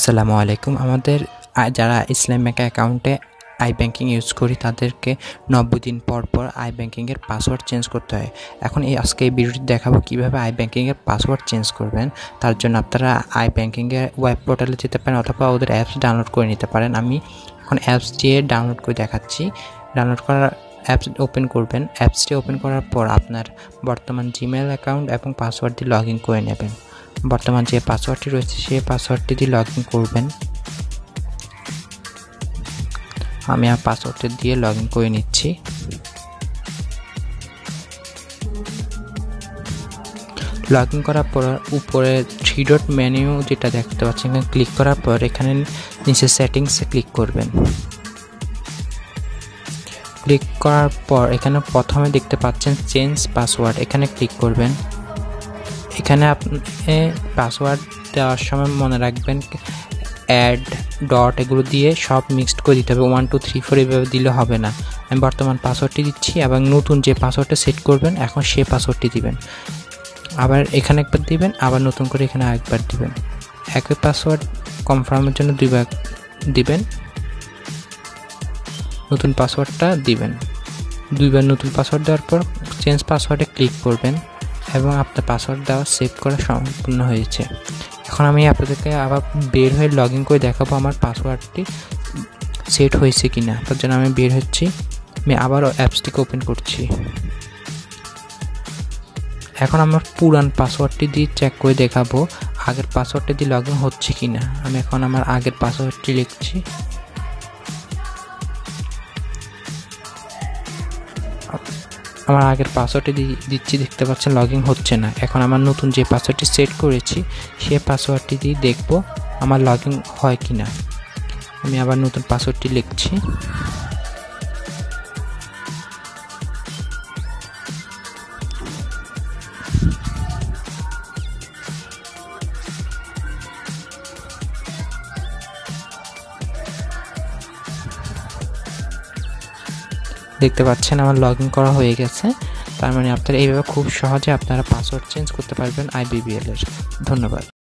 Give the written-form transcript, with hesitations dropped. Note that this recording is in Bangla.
আসসালামু আলাইকুম। আমাদের যারা ইসলাম ব্যাংক অ্যাকাউন্টে আই ব্যাংকিং ইউজ করি তাদেরকে 90 দিন পর পর আই ব্যাংকিংয়ের পাসওয়ার্ড চেঞ্জ করতে হয়। এখন আজকে এই ভিডিওটি দেখাবো কীভাবে আই ব্যাংকিংয়ের পাসওয়ার্ড চেঞ্জ করবেন। তার জন্য আপনারা আই ব্যাংকিংয়ের ওয়েব পোর্টালে যেতে পারেন অথবা ওদের অ্যাপস ডাউনলোড করে নিতে পারেন। আমি এখন অ্যাপস দিয়ে ডাউনলোড করে দেখাচ্ছি। ডাউনলোড করার অ্যাপস ওপেন করবেন। অ্যাপসটি ওপেন করার পর আপনার বর্তমান জিমেল অ্যাকাউন্ট এবং পাসওয়ার্ড দিয়ে লগ ইন করে নেবেন। বর্তমান যে পাসওয়ার্ডটি রয়েছে সেই পাসওয়ার্ডটি দিয়ে লগ ইন করবেন। আমি আর পাসওয়ার্ডটি দিয়ে লগ ইন করে নিচ্ছি। লগ ইন করার পর উপরে 3 ডট মেনু যেটা দেখতে পাচ্ছেন এখানে ক্লিক করার পর এখানে নিচে সেটিংসে ক্লিক করবেন। ক্লিক করার পর এখানে প্রথমে দেখতে পাচ্ছেন চেঞ্জ পাসওয়ার্ড, এখানে ক্লিক করবেন। এখানে আপনি পাসওয়ার্ড দেওয়ার সময় মনে রাখবেন অ্যাড ডট এগুলো দিয়ে সব মিক্সড করে দিতে হবে। 1 2 3 4 এভাবে দিলে হবে না। আমি বর্তমান পাসওয়ার্ডটি দিচ্ছি এবং নতুন যে পাসওয়ার্ডটা সেট করবেন এখন সেই পাসওয়ার্ডটি দিবেন। আবার এখানে একবার দিবেন, আবার নতুন করে এখানে আরেকবার দিবেন। একই পাসওয়ার্ড কনফার্মের জন্য 2 বার দিবেন। নতুন পাসওয়ার্ডটা দিবেন। 2 বার নতুন পাসওয়ার্ড দেওয়ার পর চেঞ্জ পাসওয়ার্ডে ক্লিক করবেন এবং আপনার পাসওয়ার্ড দেওয়া সেভ করা সম্পূর্ণ হয়েছে। এখন আমি আপনাদেরকে আবার বের হয়ে লগ ইন করে দেখাবো আমার পাসওয়ার্ডটি সেট হয়েছে কি না। তার জন্য আমি বের হচ্ছি। আমি আবারও অ্যাপসটিকে ওপেন করছি। এখন আমার পুরান পাসওয়ার্ডটি দিয়ে চেক করে দেখাবো আগের পাসওয়ার্ডটি দিয়ে লগ ইন হচ্ছে কি না। আমি এখন আমার আগের পাসওয়ার্ডটি লিখছি। আমার আগের পাসওয়ার্ডটি দিচ্ছি, দেখতে পাচ্ছেন লগ ইন হচ্ছে না। এখন আমার নতুন যে পাসওয়ার্ডটি সেট করেছি সেই পাসওয়ার্ডটি দিয়ে দেখব আমার লগ ইন হয় কি না। আমি আবার নতুন পাসওয়ার্ডটি লিখছি। দেখতে পাচ্ছেন আমার লগ ইন করা হয়ে গেছে। তার মানে আপনারা এইভাবে খুব সহজে আপনারা পাসওয়ার্ড চেঞ্জ করতে পারবেন আইবিবিএল এর। ধন্যবাদ।